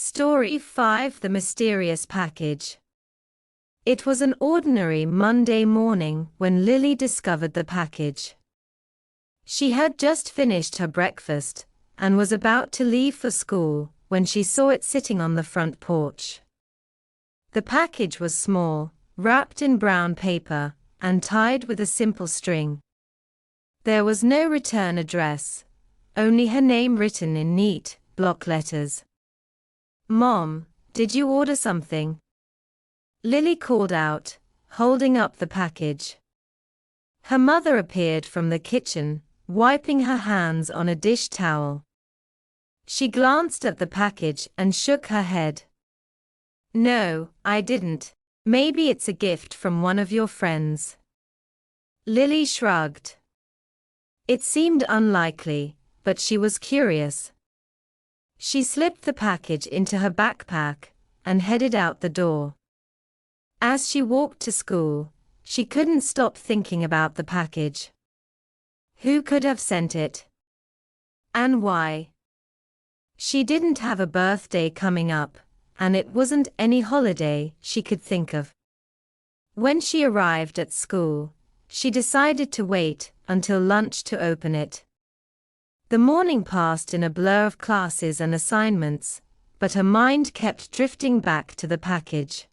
Story 5: The Mysterious Package. It was an ordinary Monday morning when Lily discovered the package. She had just finished her breakfast and was about to leave for school when she saw it sitting on the front porch. The package was small, wrapped in brown paper, and tied with a simple string. There was no return address, only her name written in neat, block letters. "Mom, did you order something?" Lily called out, holding up the package. Her mother appeared from the kitchen, wiping her hands on a dish towel. She glanced at the package and shook her head. "No, I didn't. Maybe it's a gift from one of your friends." Lily shrugged. It seemed unlikely, but she was curious. She slipped the package into her backpack and headed out the door. As she walked to school, she couldn't stop thinking about the package. Who could have sent it? And why? She didn't have a birthday coming up, and it wasn't any holiday she could think of. When she arrived at school, she decided to wait until lunch to open it. The morning passed in a blur of classes and assignments, but her mind kept drifting back to the package.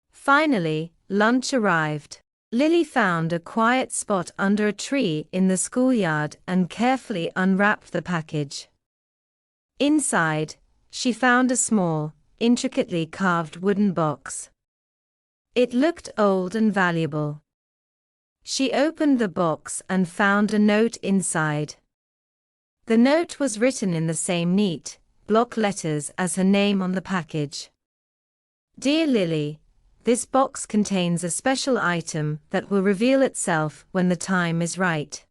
Finally, lunch arrived. Lily found a quiet spot under a tree in the schoolyard and carefully unwrapped the package. Inside, she found a small, intricately carved wooden box. It looked old and valuable. She opened the box and found a note inside. The note was written in the same neat, block letters as her name on the package. "Dear Lily, this box contains a special item that will reveal itself when the time is right.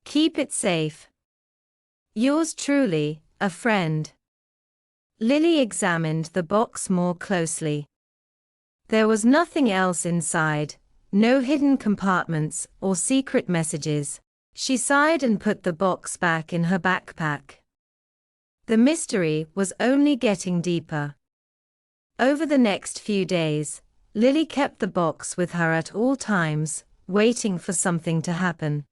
Keep it safe. Yours truly, a friend." Lily examined the box more closely. There was nothing else inside, no hidden compartments or secret messages. She sighed and put the box back in her backpack. The mystery was only getting deeper. Over the next few days, Lily kept the box with her at all times, waiting for something to happen.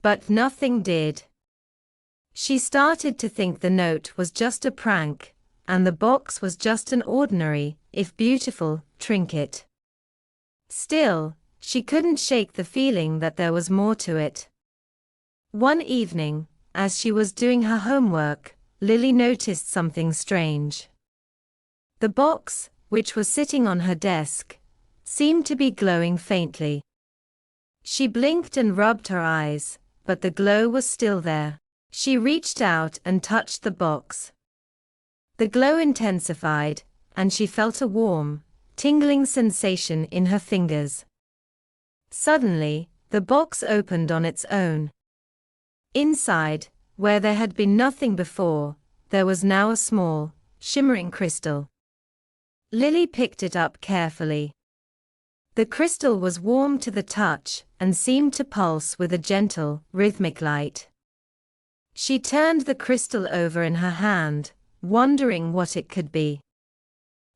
But nothing did. She started to think the note was just a prank, and the box was just an ordinary, if beautiful, trinket. Still, she couldn't shake the feeling that there was more to it. One evening, as she was doing her homework, Lily noticed something strange. The box, which was sitting on her desk, seemed to be glowing faintly. She blinked and rubbed her eyes, but the glow was still there. She reached out and touched the box. The glow intensified, and she felt a warm, tingling sensation in her fingers. Suddenly, the box opened on its own. Inside, where there had been nothing before, there was now a small, shimmering crystal. Lily picked it up carefully. The crystal was warm to the touch and seemed to pulse with a gentle, rhythmic light. She turned the crystal over in her hand, wondering what it could be.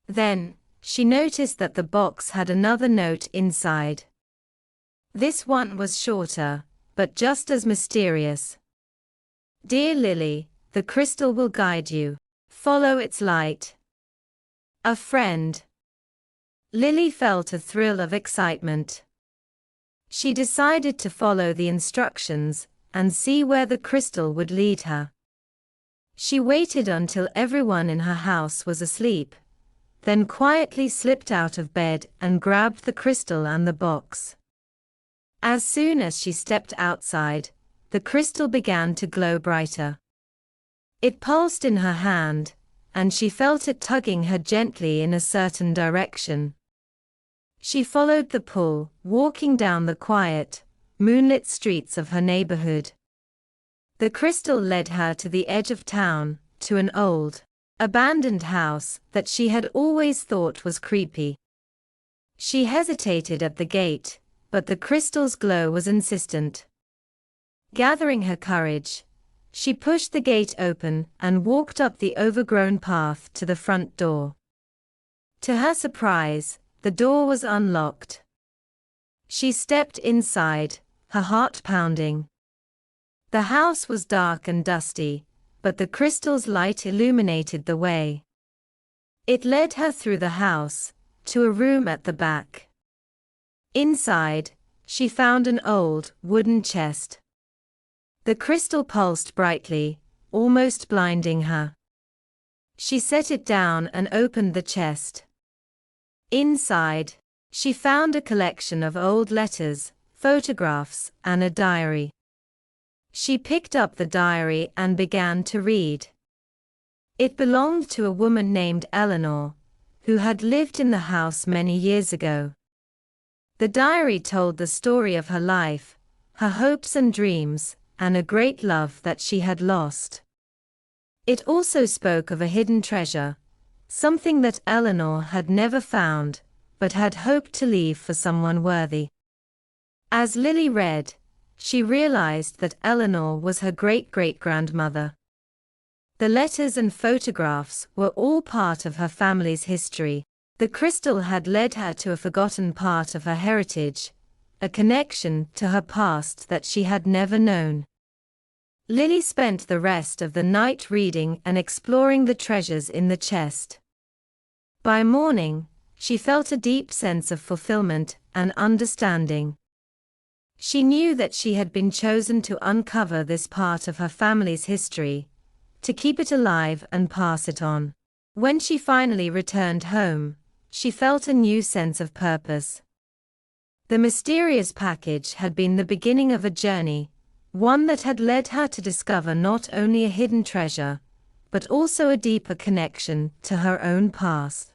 Then, she noticed that the box had another note inside. This one was shorter, but just as mysterious. "Dear Lily, the crystal will guide you. Follow its light. A friend." Lily felt a thrill of excitement. She decided to follow the instructions and see where the crystal would lead her. She waited until everyone in her house was asleep, then quietly slipped out of bed and grabbed the crystal and the box. As soon as she stepped outside, the crystal began to glow brighter. It pulsed in her hand, and she felt it tugging her gently in a certain direction. She followed the pull, walking down the quiet, moonlit streets of her neighborhood. The crystal led her to the edge of town, to an old, abandoned house that she had always thought was creepy. She hesitated at the gate, but the crystal's glow was insistent. Gathering her courage, She pushed the gate open and walked up the overgrown path to the front door. To her surprise, the door was unlocked. She stepped inside, her heart pounding. The house was dark and dusty, but the crystal's light illuminated the way. It led her through the house, to a room at the back. Inside, she found an old, wooden chest. The crystal pulsed brightly, almost blinding her. She set it down and opened the chest. Inside, she found a collection of old letters, photographs, and a diary. She picked up the diary and began to read. It belonged to a woman named Eleanor, who had lived in the house many years ago. The diary told the story of her life, her hopes and dreams, and a great love that she had lost. It also spoke of a hidden treasure, something that Eleanor had never found, but had hoped to leave for someone worthy. As Lily read, she realized that Eleanor was her great-great-grandmother. The letters and photographs were all part of her family's history. The crystal had led her to a forgotten part of her heritage, a connection to her past that she had never known. Lily spent the rest of the night reading and exploring the treasures in the chest. By morning, she felt a deep sense of fulfillment and understanding. She knew that she had been chosen to uncover this part of her family's history, to keep it alive and pass it on. When she finally returned home, she felt a new sense of purpose. The mysterious package had been the beginning of a journey, one that had led her to discover not only a hidden treasure, but also a deeper connection to her own past.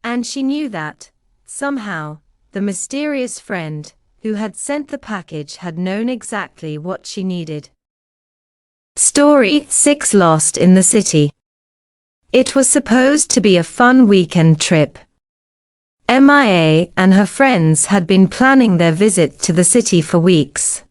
And she knew that, somehow, the mysterious friend who had sent the package had known exactly what she needed. Story 6: Lost in the City. It was supposed to be a fun weekend trip. Mia and her friends had been planning their visit to the city for weeks.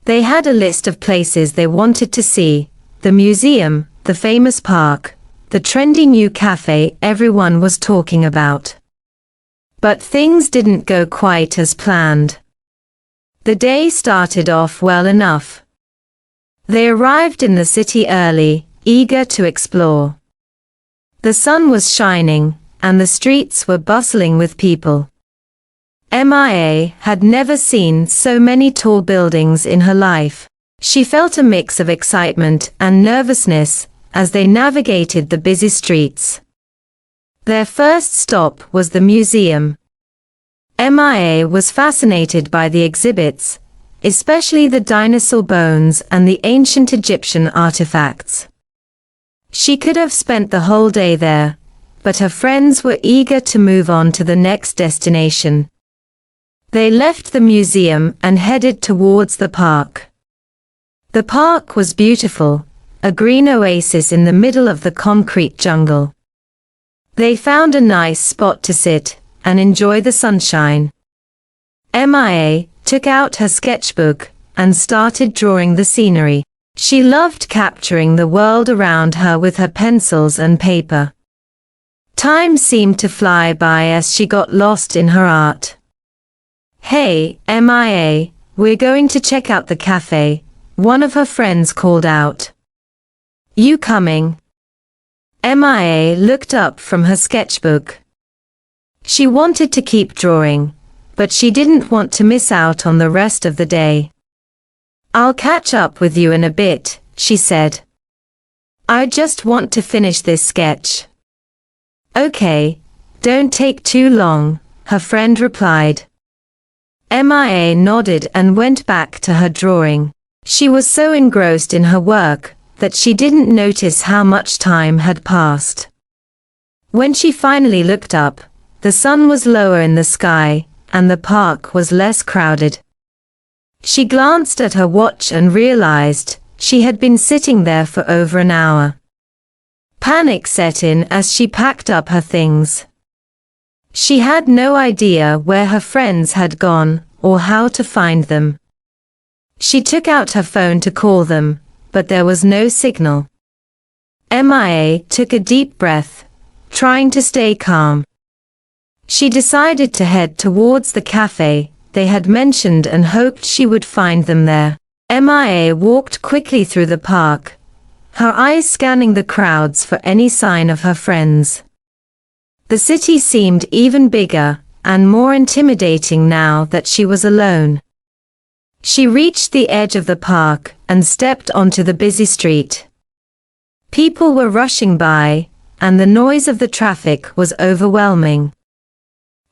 They had a list of places they wanted to see: the museum, the famous park, the trendy new cafe everyone was talking about. But things didn't go quite as planned. The day started off well enough. They arrived in the city early, eager to explore. The sun was shining, and the streets were bustling with people. Mia had never seen so many tall buildings in her life. She felt a mix of excitement and nervousness as they navigated the busy streets. Their first stop was the museum. Mia was fascinated by the exhibits, especially the dinosaur bones and the ancient Egyptian artifacts. She could have spent the whole day there, but her friends were eager to move on to the next destination. They left the museum and headed towards the park. The park was beautiful, a green oasis in the middle of the concrete jungle. They found a nice spot to sit and enjoy the sunshine. Mia took out her sketchbook and started drawing the scenery. She loved capturing the world around her with her pencils and paper. Time seemed to fly by as she got lost in her art. "Hey, Mia, we're going to check out the cafe," one of her friends called out. "You coming?" Mia looked up from her sketchbook. She wanted to keep drawing, but she didn't want to miss out on the rest of the day. "I'll catch up with you in a bit," she said. "I just want to finish this sketch." "Okay, don't take too long," her friend replied. Mia nodded and went back to her drawing. She was so engrossed in her work that she didn't notice how much time had passed. When she finally looked up, the sun was lower in the sky, and the park was less crowded. She glanced at her watch and realized she had been sitting there for over an hour. Panic set in as she packed up her things. She had no idea where her friends had gone or how to find them. She took out her phone to call them, but there was no signal. MIA took a deep breath, trying to stay calm. She decided to head towards the cafe they had mentioned and hoped she would find them there. MIA walked quickly through the park, her eyes scanning the crowds for any sign of her friends. The city seemed even bigger and more intimidating now that she was alone. She reached the edge of the park and stepped onto the busy street. People were rushing by, and the noise of the traffic was overwhelming.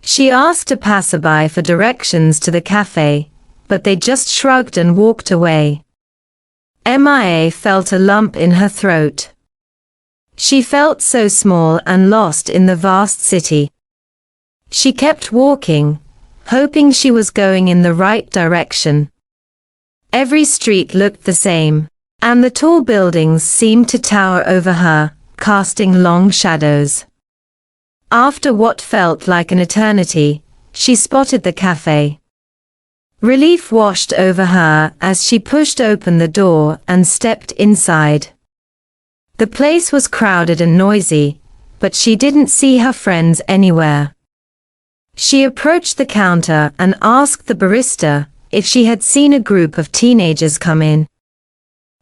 She asked a passerby for directions to the cafe, but they just shrugged and walked away. MIA felt a lump in her throat. She felt so small and lost in the vast city. She kept walking, hoping she was going in the right direction. Every street looked the same, and the tall buildings seemed to tower over her, casting long shadows. After what felt like an eternity, she spotted the cafe. Relief washed over her as she pushed open the door and stepped inside. The place was crowded and noisy, but she didn't see her friends anywhere. She approached the counter and asked the barista if she had seen a group of teenagers come in.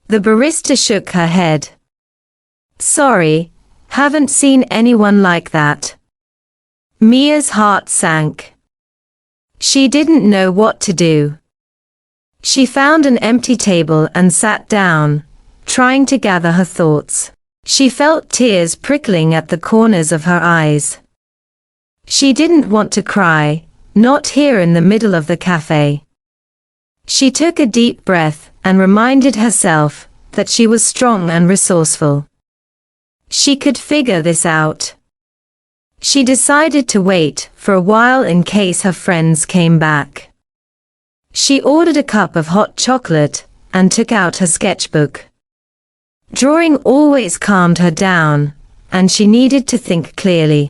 The barista shook her head. "Sorry, haven't seen anyone like that." Mia's heart sank. She didn't know what to do. She found an empty table and sat down, trying to gather her thoughts. She felt tears prickling at the corners of her eyes. She didn't want to cry, not here in the middle of the cafe. She took a deep breath and reminded herself that she was strong and resourceful. She could figure this out. She decided to wait for a while in case her friends came back. She ordered a cup of hot chocolate and took out her sketchbook. Drawing always calmed her down, and she needed to think clearly.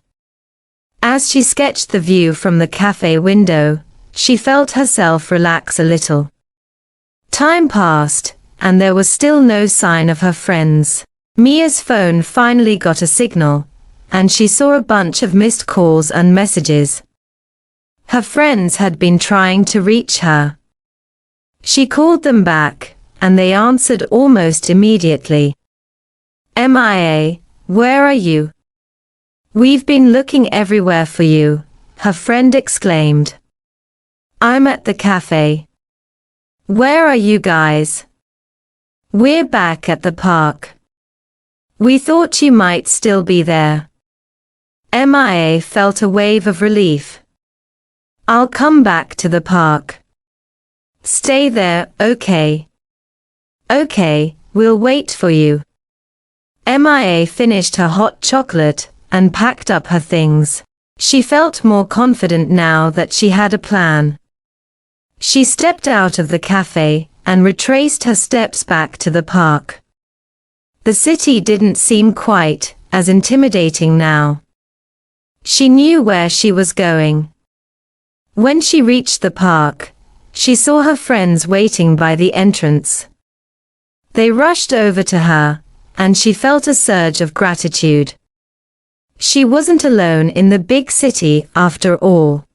As she sketched the view from the cafe window, she felt herself relax a little. Time passed, and there was still no sign of her friends. Mia's phone finally got a signal, and she saw a bunch of missed calls and messages. Her friends had been trying to reach her. She called them back, and they answered almost immediately. "MIA, where are you? We've been looking everywhere for you," her friend exclaimed. "I'm at the cafe. Where are you guys?" "We're back at the park. We thought you might still be there." MIA felt a wave of relief. "I'll come back to the park." "Stay there, okay?" "Okay, we'll wait for you." MIA finished her hot chocolate and packed up her things. She felt more confident now that she had a plan. She stepped out of the cafe and retraced her steps back to the park. The city didn't seem quite as intimidating now. She knew where she was going. When she reached the park, she saw her friends waiting by the entrance. They rushed over to her, and she felt a surge of gratitude. She wasn't alone in the big city after all.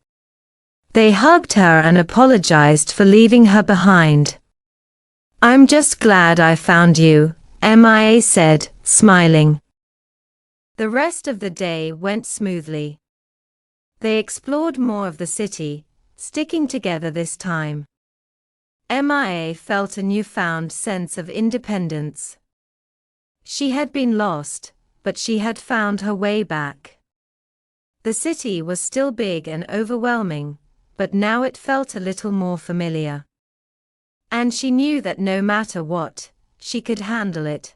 They hugged her and apologized for leaving her behind. "I'm just glad I found you," MIA said, smiling. The rest of the day went smoothly. They explored more of the city, sticking together this time. MIA felt a newfound sense of independence. She had been lost, but she had found her way back. The city was still big and overwhelming, but now it felt a little more familiar. And she knew that no matter what, she could handle it.